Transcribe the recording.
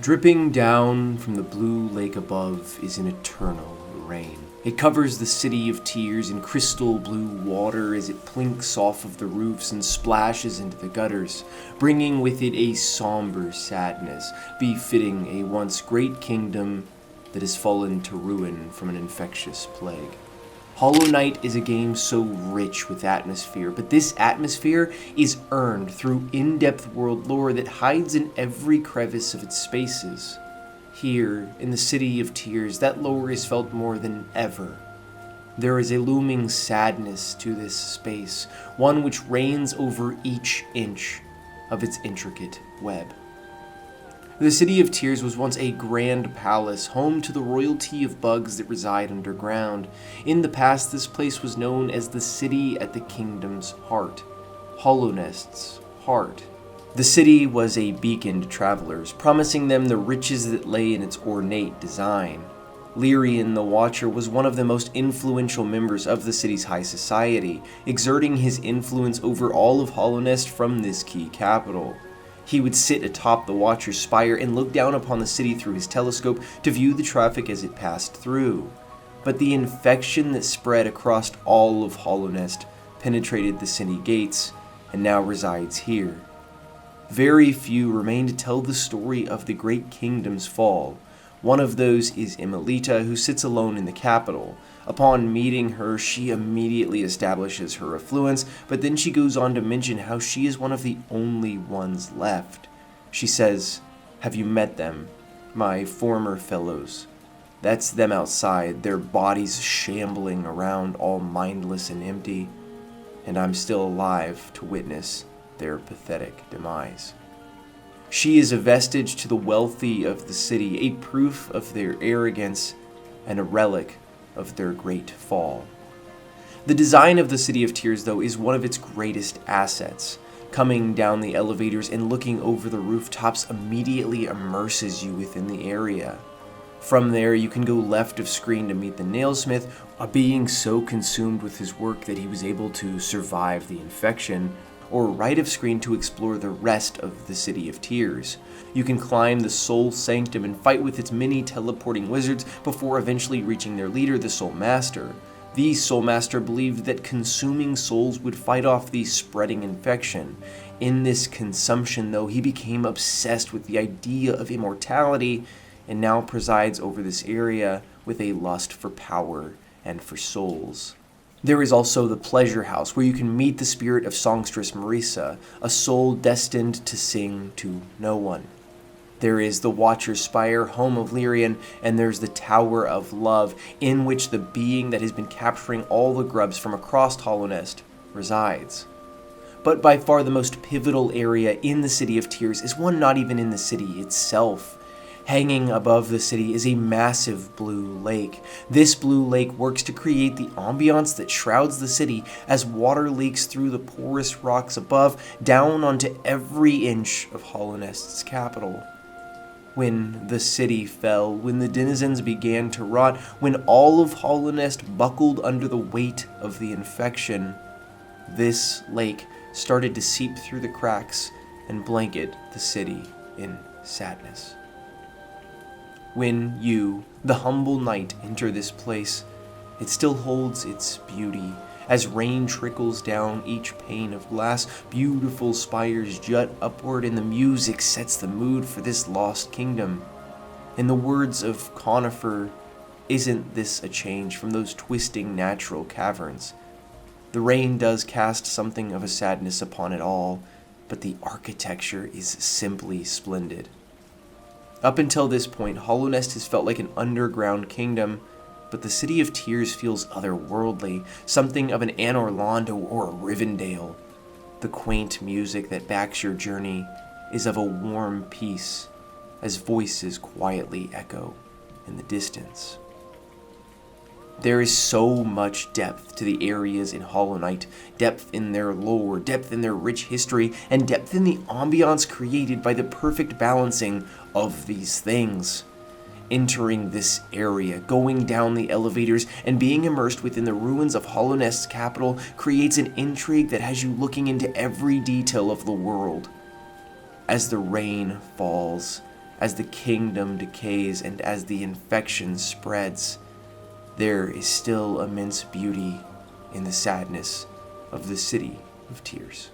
Dripping down from the blue lake above is an eternal rain. It covers the city of tears in crystal blue water as it plinks off of the roofs and splashes into the gutters, bringing with it a somber sadness, befitting a once great kingdom that has fallen to ruin from an infectious plague. Hollow Knight is a game so rich with atmosphere, but this atmosphere is earned through in-depth world lore that hides in every crevice of its spaces. Here, in the City of Tears, that lore is felt more than ever. There is a looming sadness to this space, one which reigns over each inch of its intricate web. The City of Tears was once a grand palace, home to the royalty of bugs that reside underground. In the past, this place was known as the City at the Kingdom's Heart, Hollownest's heart. The city was a beacon to travelers, promising them the riches that lay in its ornate design. Lyrian the Watcher was one of the most influential members of the city's high society, exerting his influence over all of Hollownest from this key capital. He would sit atop the Watcher's spire and look down upon the city through his telescope to view the traffic as it passed through. But the infection that spread across all of Hollownest penetrated the city gates and now resides here. Very few remain to tell the story of the great kingdom's fall. One of those is Emilita, who sits alone in the capital. Upon meeting her, she immediately establishes her affluence, but then she goes on to mention how she is one of the only ones left. She says, "Have you met them? My former fellows. That's them outside, their bodies shambling around all mindless and empty, and I'm still alive to witness their pathetic demise." She is a vestige to the wealthy of the city, a proof of their arrogance, and a relic of their great fall. The design of the City of Tears, though, is one of its greatest assets. Coming down the elevators and looking over the rooftops immediately immerses you within the area. From there, you can go left of screen to meet the nailsmith, a being so consumed with his work that he was able to survive the infection, or right of screen to explore the rest of the City of Tears. You can climb the Soul Sanctum and fight with its many teleporting wizards before eventually reaching their leader, the Soul Master. The Soul Master believed that consuming souls would fight off the spreading infection. In this consumption, though, he became obsessed with the idea of immortality and now presides over this area with a lust for power and for souls. There is also the Pleasure House, where you can meet the spirit of songstress Marisa, a soul destined to sing to no one. There is the Watcher's Spire, home of Lyrian, and there's the Tower of Love, in which the being that has been capturing all the grubs from across Hollownest resides. But by far the most pivotal area in the City of Tears is one not even in the city itself. Hanging above the city is a massive blue lake. This blue lake works to create the ambiance that shrouds the city as water leaks through the porous rocks above down onto every inch of Hollownest's capital. When the city fell, when the denizens began to rot, when all of Hollownest buckled under the weight of the infection, this lake started to seep through the cracks and blanket the city in sadness. When you, the humble knight, enter this place, it still holds its beauty. As rain trickles down each pane of glass, beautiful spires jut upward, and the music sets the mood for this lost kingdom. In the words of Conifer, isn't this a change from those twisting natural caverns? The rain does cast something of a sadness upon it all, but the architecture is simply splendid. Up until this point, Hollownest has felt like an underground kingdom, but the City of Tears feels otherworldly, something of an Anne Orlando or a Rivendell. The quaint music that backs your journey is of a warm peace, as voices quietly echo in the distance. There is so much depth to the areas in Hollow Knight, depth in their lore, depth in their rich history, and depth in the ambiance created by the perfect balancing of these things. Entering this area, going down the elevators, and being immersed within the ruins of Hollownest's capital creates an intrigue that has you looking into every detail of the world. As the rain falls, as the kingdom decays and as the infection spreads, there is still immense beauty in the sadness of the city of tears.